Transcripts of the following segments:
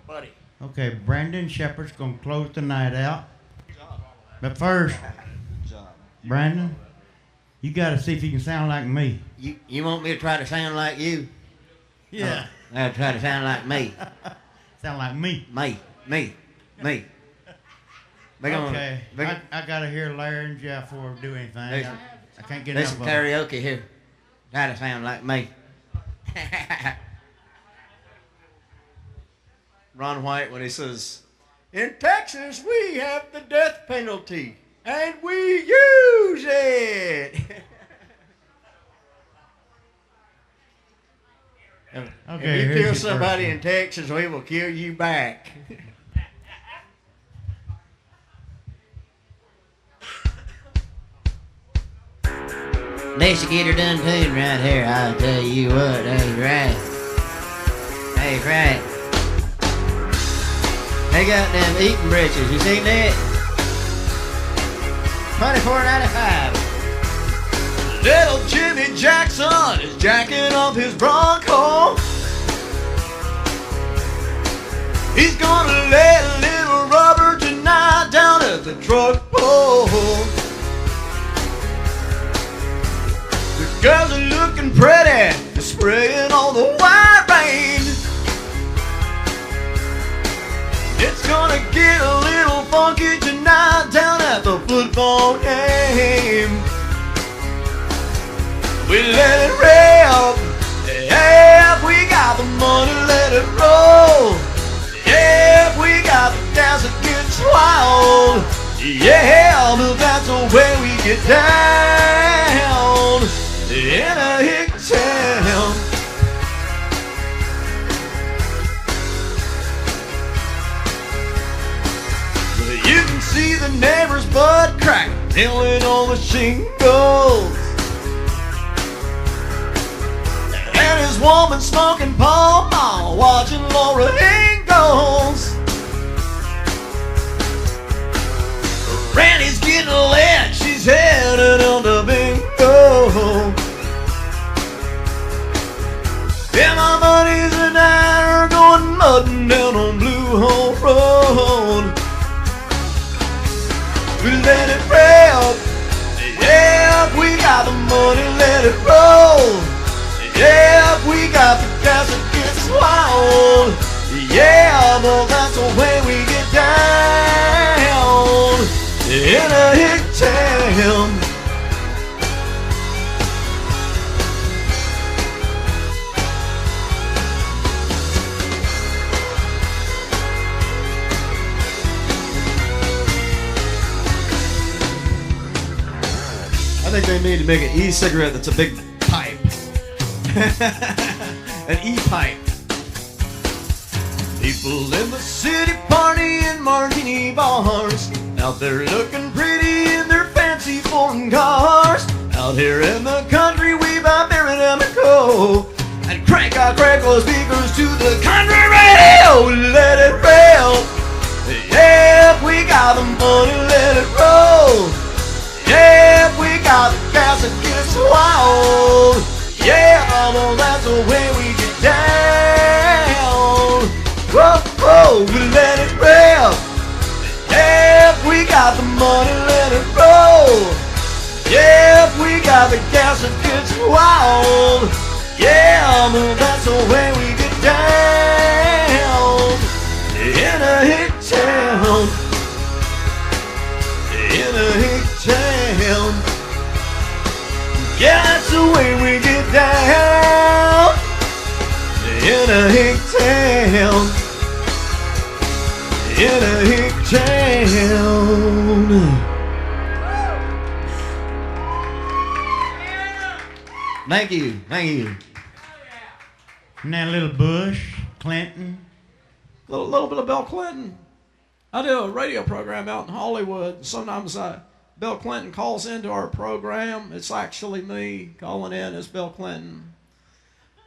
buddy. Okay, Brandon Shepard's gonna close the night out. But first, Brandon, you gotta see if you can sound like me. You want me to try to sound like you? Yeah. I gotta try to sound like me. Sound like me. Me. Okay. I gotta hear Larry and Jeff before we do anything. I can't get enough Listen, of them. karaoke here. Try to sound like me. Ron White when he says, "In Texas we have the death penalty, and we use it." Okay, if you here's kill your somebody first in Texas, we will kill you back. Next to get her done tune right here, I'll tell you what, that's right. That's right. They got them eating britches, you seen that? $24.95. Little Jimmy Jackson is jacking off his Bronco. He's gonna lay a little rubber tonight down at the truck pole. The girls are looking pretty, they're spraying all the white rain. It's gonna get a little funky tonight down at the football game. We let it rip. Yeah, if we got the money, let it roll. Yeah, if we got the dance, it gets wild. Yeah, but that's the way we get down in a hick town. You can see the neighbor's butt crack, nailing on the shingles. And his woman smoking Pall Mall, watching Laura Ingalls. Randy's getting lit, she's headed on to bingo. Yeah, my buddies and I are going mudding down on Blue Hole Road. We let it rip. Yeah, if we got the money, let it roll. Yeah, if we got the gas, it gets wild. Yeah, but that's the way we get down in a hick town. I think they need to make an e-cigarette that's a big pipe. An e-pipe. People in the city party in martini bars, out there looking pretty in their fancy foreign cars. Out here in the country we buy beer and Amico and crank our crackle speakers to the country radio. Let it rail. Yeah, if we got the money, let it roll. Yeah, if we got the gas, it gets wild. Yeah, well, that's the way we get down. Whoa, whoa, we let it rip. Yeah, if we got the money, let it roll. Yeah, if we got the gas, it gets wild. Yeah, well, that's the way we get down in a hick town. In a hick town. Yeah, that's the way we get down in a hick town. In a hick town. Thank you, thank you. And that little Bush, Clinton. Little bit of Bill Clinton. I do a radio program out in Hollywood. Sometimes Bill Clinton calls into our program. It's actually me calling in as Bill Clinton.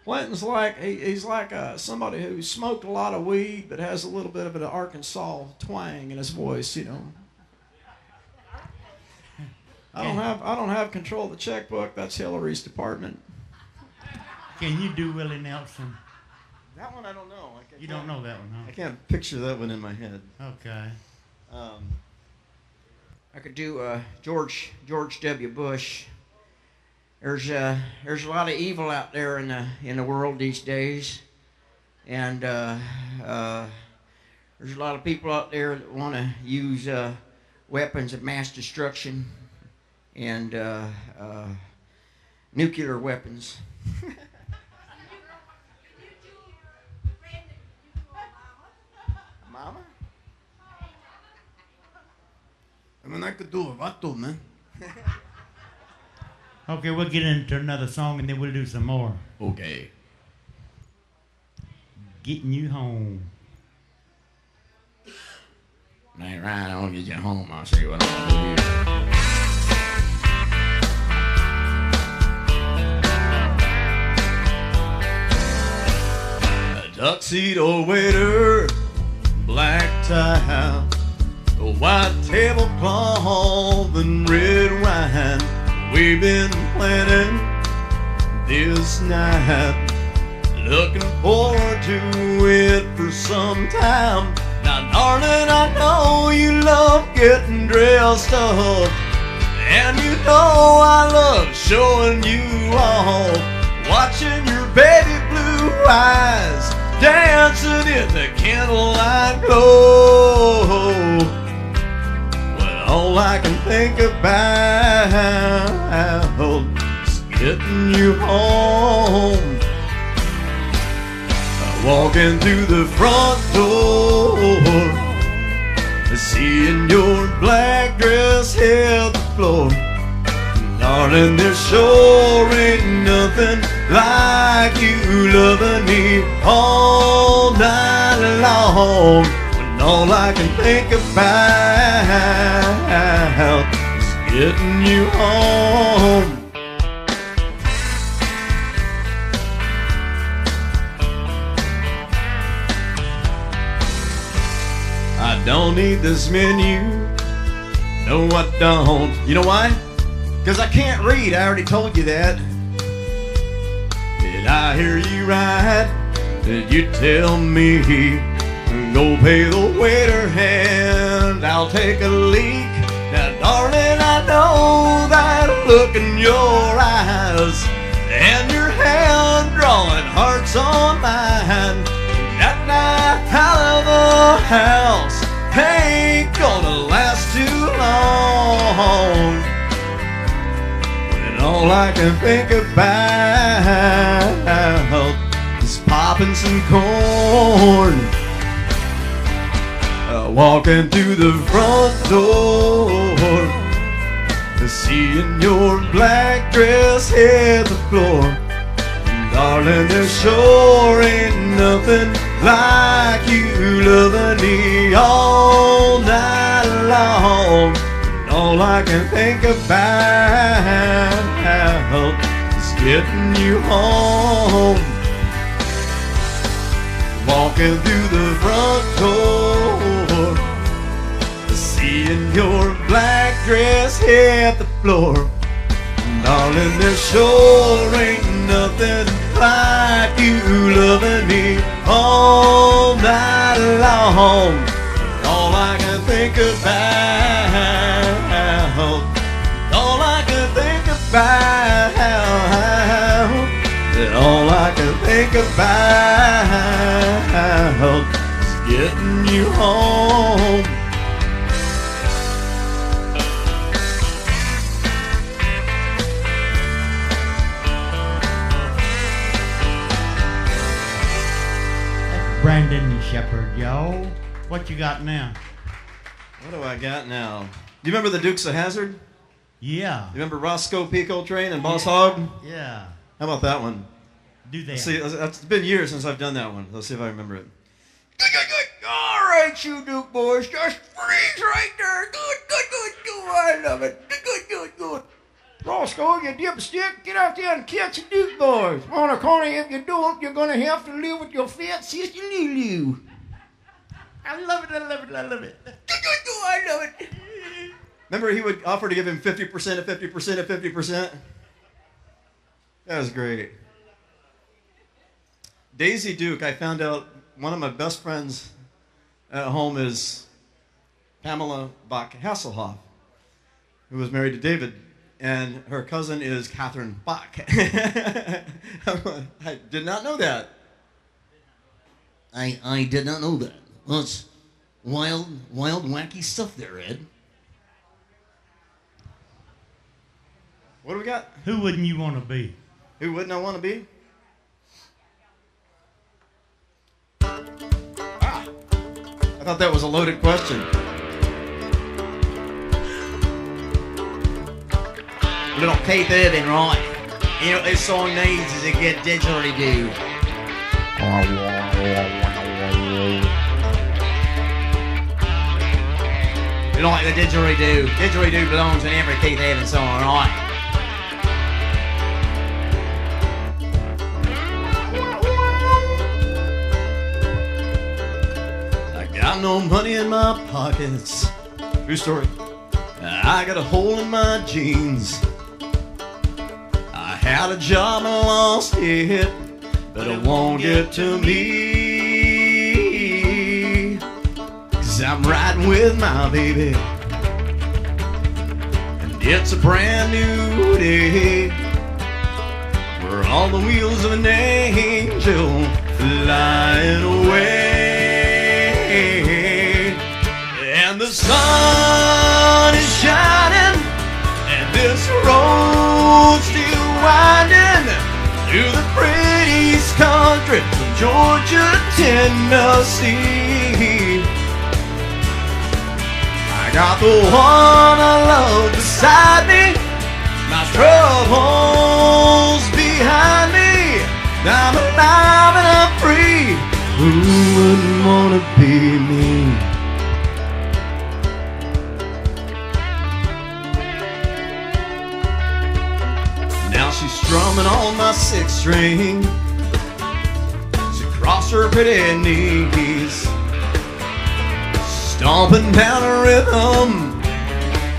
Clinton's like, he's like somebody who smoked a lot of weed but has a little bit of an Arkansas twang in his voice, you know. I don't have control of the checkbook. That's Hillary's department. Can you do Willie Nelson? That one I don't know. You don't know that one, I huh? can't picture that one in my head. Okay. I could do George W. Bush. There's a lot of evil out there in the world these days, and there's a lot of people out there that want to use weapons of mass destruction and nuclear weapons. Mama? I mean, I could do a vato, man. Okay, we'll get into another song and then we'll do some more. Okay. Getting you home. Ain't right, I'll get you home. I'll show you what I'm gonna do. Tuxedo waiter, black tie, a white tablecloth and red wine. We've been planning this night, looking forward to it for some time. Now, darling, I know you love getting dressed up, and you know I love showing you off, watching your baby blue eyes dancing in the candlelight glow. When all I can think about is getting you home. Walking through the front door, seeing your black dress hit the floor. Darling, there sure ain't nothing like you loving me all night long. When all I can think about is getting you home. I don't need this menu, no I don't. You know why? Because I can't read, I already told you that. Did I hear you right? Did you tell me? Go pay the waiter and I'll take a leak. Now darling, I know that look in your eyes and your hand drawing hearts on mine. That night out of the house ain't gonna last too long. When all I can think about is popping some corn. Walking through the front door, seeing your black dress hit the floor. Darling, there sure ain't nothing like you loving me all night long. And all I can think about is getting you home. Walking through the front door, seeing your black dress hit the floor. Darling, there sure ain't nothing like you loving me all night long. All I can think about, all I can think about, all I can think about is getting you home. Brandon Shepard, y'all. What you got now? What do I got now? Do you remember the Dukes of Hazzard? Yeah. You remember Roscoe P. Coltrane and Boss Hogg? Yeah. How about that one? Do that. See, it's been years since I've done that one. Let's see if I remember it. All right, you Duke boys, just freeze right there. Good. I love it. Good. Roscoe, you dipstick, get out there and catch the Duke boys. On the corner, if you don't, you're gonna have to live with your fat sister Lulu. I love it. I love it. Remember, he would offer to give him 50% of 50% of 50%. That was great. Daisy Duke, I found out one of my best friends at home is Pamela Bach Hasselhoff, who was married to David, and her cousin is Catherine Bach. I did not know that. I did not know that. Well, it's wild, wacky stuff there, Ed. What do we got? Who wouldn't you want to be? Who wouldn't I want to be? I thought that was a loaded question. Little Keith Urban, right? You know what this song needs is a good didgeridoo. You like the didgeridoo? Didgeridoo belongs in every Keith Urban song, right? I got no money in my pockets. True story. I got a hole in my jeans. I had a job and I lost it, but it won't get to me. 'Cause I'm riding with my baby, and it's a brand new day. We're on the wheels of an angel flying away. And the sun is shining, and this road's still winding through the prettiest country from Georgia to Tennessee. I got the one I love beside me, my troubles behind me. I'm alive and I'm free. Who wouldn't wanna be me? Now she's strumming on my sixth string. She crossed her pretty knees, stomping down a rhythm,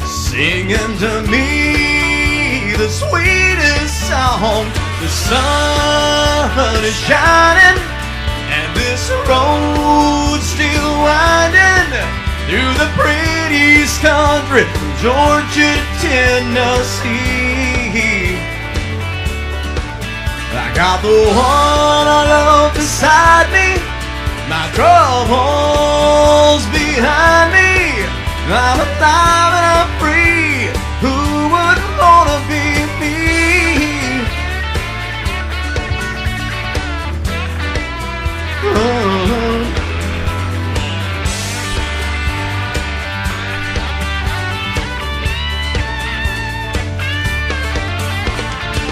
singing to me the sweetest song. The sun is shining, and this road's still winding through the prettiest country from Georgia to Tennessee. I got the one I love beside me, my troubles behind me. I'm alive and I'm free. Who wouldn't wanna be me?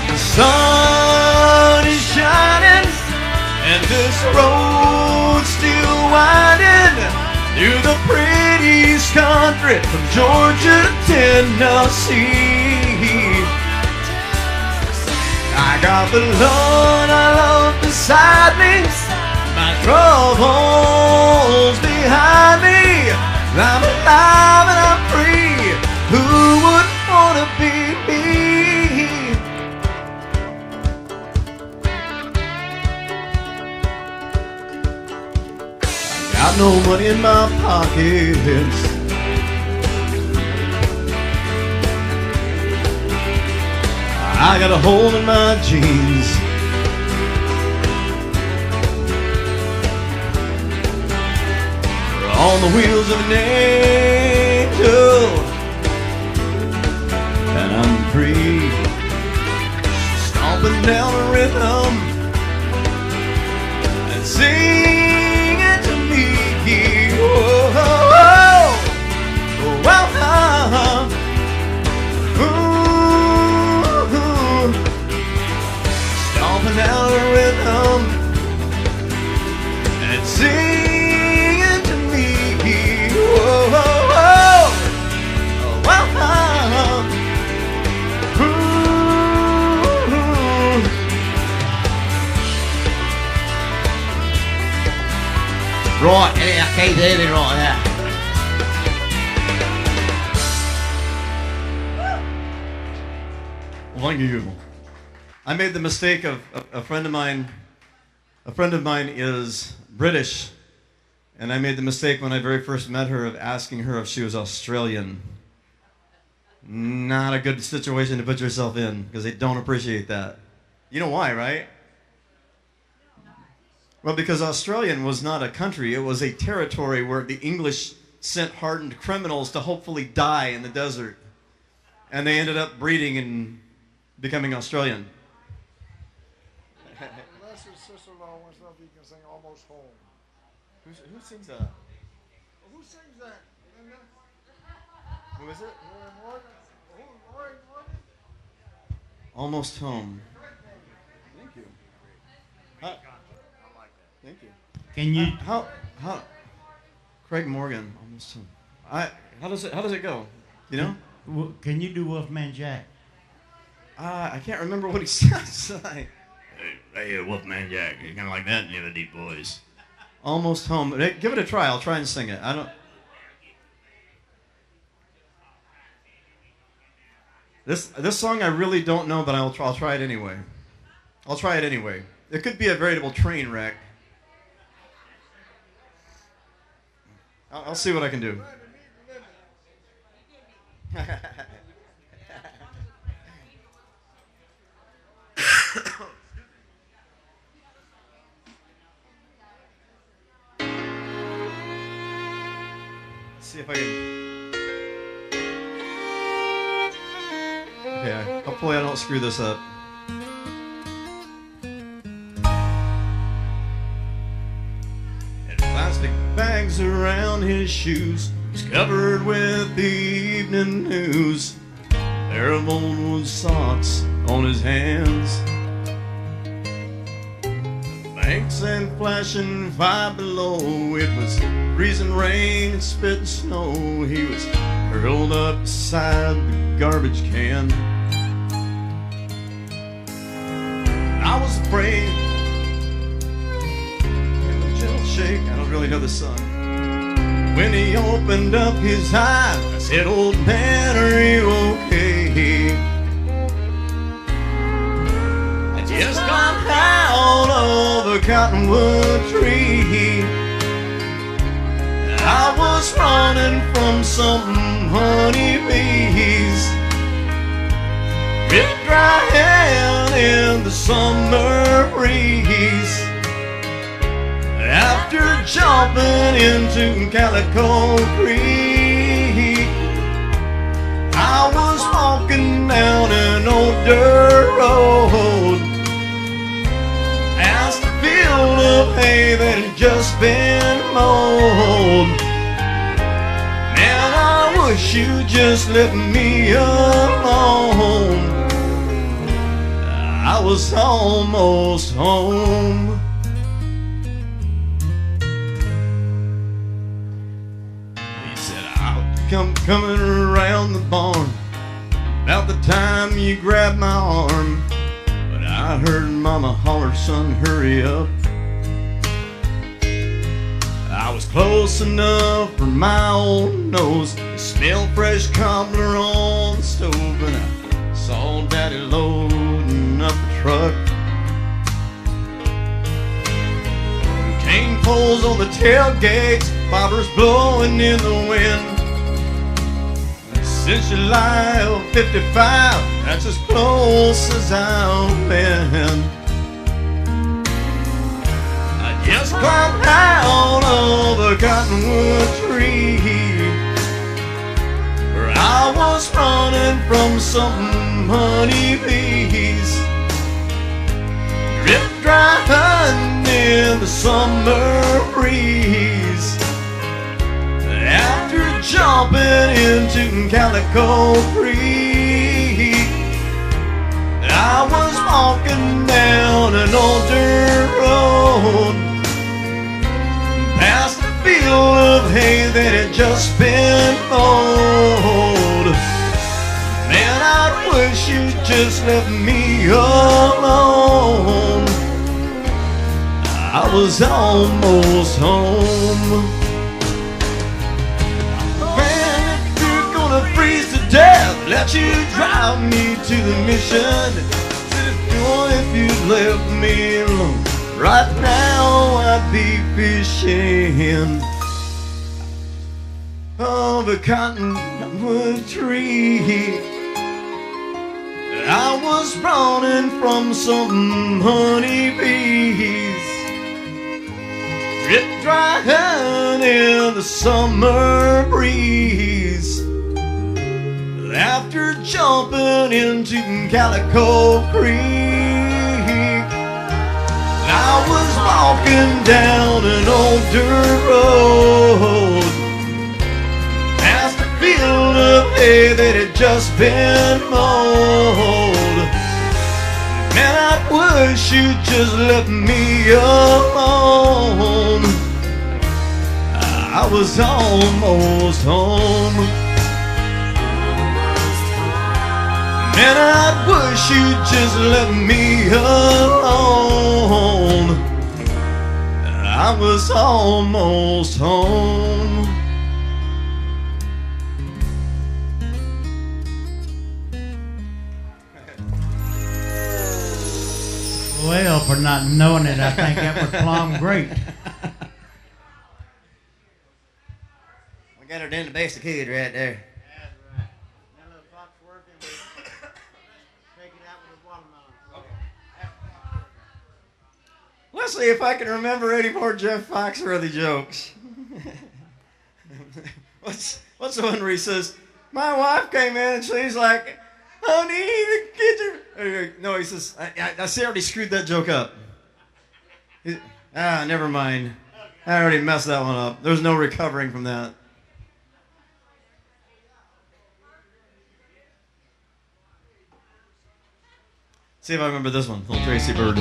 The sun is shining, and this road's still winding through the prettiest country from Georgia to Tennessee. I got the Lord I love beside me, my troubles behind me. I'm alive and I'm free. Who wouldn't wanna be me? Got no money in my pockets. I got a hole in my jeans. We're on the wheels of an angel, and I'm free, stomping down a rhythm and singing to me. Whoa, wow, stomping down a rhythm and singing to me. Whoa, wow, Right, yeah, Keith Urban right there. Thank you. I made the mistake of a friend of mine A friend of mine is British, and I made the mistake when I very first met her of asking her if she was Australian. Not a good situation to put yourself in, because they don't appreciate that. You know why, right? Well, because Australian was not a country, it was a territory where the English sent hardened criminals to hopefully die in the desert. And they ended up breeding and becoming Australian. Unless your sister-in-law wants to know if you can sing Almost Home. Who sings that? Who sings that? Linda? Who is it? Lori Morgan? Who? Lori Morgan? Almost Home. Thank you. Thank you. Can you? How? Craig Morgan, Almost Home. How does it go? You know? Can you do Wolfman Jack? I can't remember what he sounds like. Hey, Wolfman Jack. You're kind of like that in the other deep voice. Almost Home. Give it a try. I'll try and sing it. I don't. This song I really don't know, but I'll try it anyway. I'll try it anyway. It could be a veritable train wreck. I'll see what I can do. See if I can. Okay, hopefully I don't screw this up. And plastic bags around his shoes. He's covered with the evening news. Pair of old wood socks on his hands. Banks and flashing fire below. It was freezing rain and spitting snow. He was curled up beside the garbage can. I was afraid. And a gentle shake. I don't really know the song. When he opened up his eyes, I said, "Old man, are you okay?" I just got out of a cottonwood tree. I was running from some honeybees. With dry hand in the summer breeze. After jumping into Calico Creek, I was walking down an old dirt road past a field of hay that had just been mowed. Man, I wish you'd just let me alone. I was almost home. Coming around the barn about the time you grabbed my arm. But I heard Mama holler, "Son, hurry up." I was close enough for my old nose to smell fresh cobbler on the stove. And I saw Daddy loading up the truck. Cane poles on the tailgates, bobbers blowing in the wind. Since July of '55, that's as close as I've been. I just climbed out of a cottonwood tree, where I was running from some honeybees. Drip drying in the summer breeze. After jumping into Calico Creek, I was walking down an old dirt road past a field of hay that had just been mowed. Man, I wish you'd just let me alone. I was almost home. Freeze to death, let you drive me to the mission. Said, "Boy, if you left me alone, Right now I'd be fishing of a cottonwood tree. I was running from some honeybees, drip drying in the summer breeze. After jumping into Calico Creek, I was walking down an old dirt road, past a field of hay that had just been mowed. Man, I wish you'd just let me alone. I was almost home. Man, I wish you'd just let me alone. I was almost home. Well, for not knowing it, I think that was plumb great. We got her doing the basic kid right there. Let's see if I can remember any more Jeff Foxworthy jokes. What's the one where he says, my wife came in and she's like, honey, the kids are... No, he says, I see I already screwed that joke up. Never mind. I already messed that one up. There's no recovering from that. See if I remember this one. Little Tracy Bird.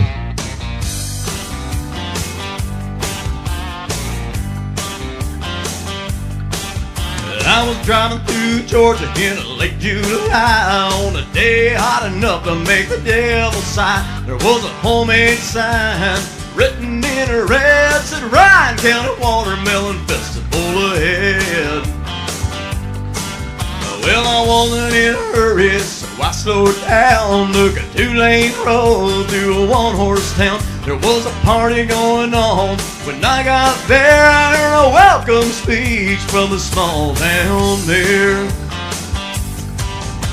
I was driving through Georgia in late July on a day hot enough to make the devil sigh. There was a homemade sign written in red, said Ryan County Watermelon Festival ahead. Well, I wasn't in a hurry, so I slowed down, took a 2-lane road through a one-horse town. There was a party going on. When I got there, I heard a welcome speech from the small town there.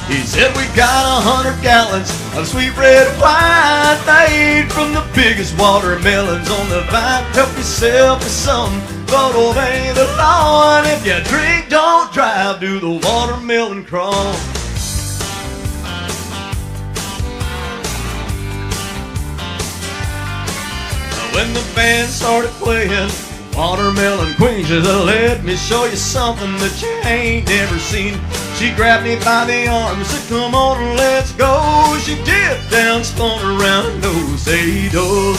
He said, we got 100 gallons of sweet red wine made from the biggest watermelons on the vine. Help yourself to some, but obey the law. And if you drink, don't drive, do the watermelon crawl. When the band started playing Watermelon Queen, she said, let me show you something that you ain't never seen. She grabbed me by the arm and said, come on, let's go. She dipped down, spun around, no say do.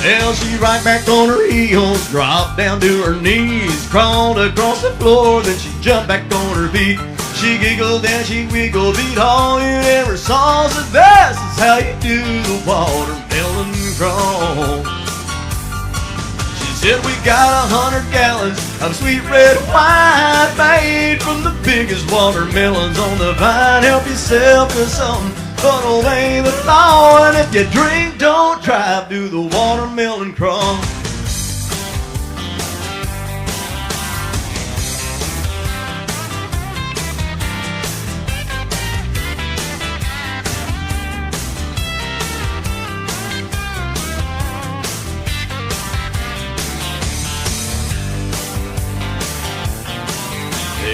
Well, she right back on her heels, dropped down to her knees, crawled across the floor, then she jumped back on her feet. She giggled and she wiggled, beat all you ever saw. Said, this is how you do the watermelon crawl. She said, we got 100 gallons of sweet red wine made from the biggest watermelons on the vine. Help yourself to something, but obey the law. And if you drink, don't drive, do the watermelon crawl.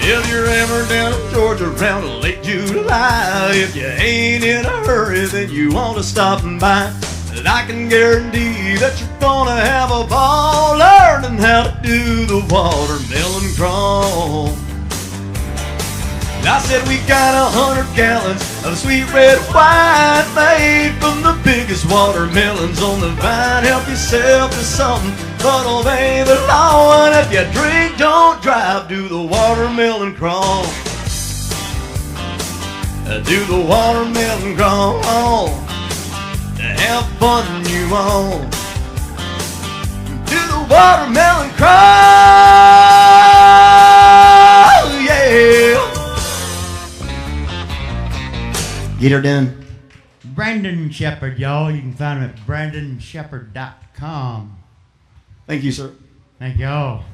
If you're ever down in Georgia around late July, if you ain't in a hurry, then you want to stop and by. And I can guarantee that you're gonna have a ball learning how to do the watermelon crawl. And I said we got 100 gallons of sweet red wine made from the biggest watermelons on the vine. Help yourself to something, but obey the law. And if you drink, don't drive, do the watermelon crawl. Do the watermelon crawl. Have fun, you all. Do the watermelon crawl, yeah. Get her done. Brandon. Brandon Shepard, y'all. You can find him at brandonshepard.com. Thank you, sir. Thank y'all.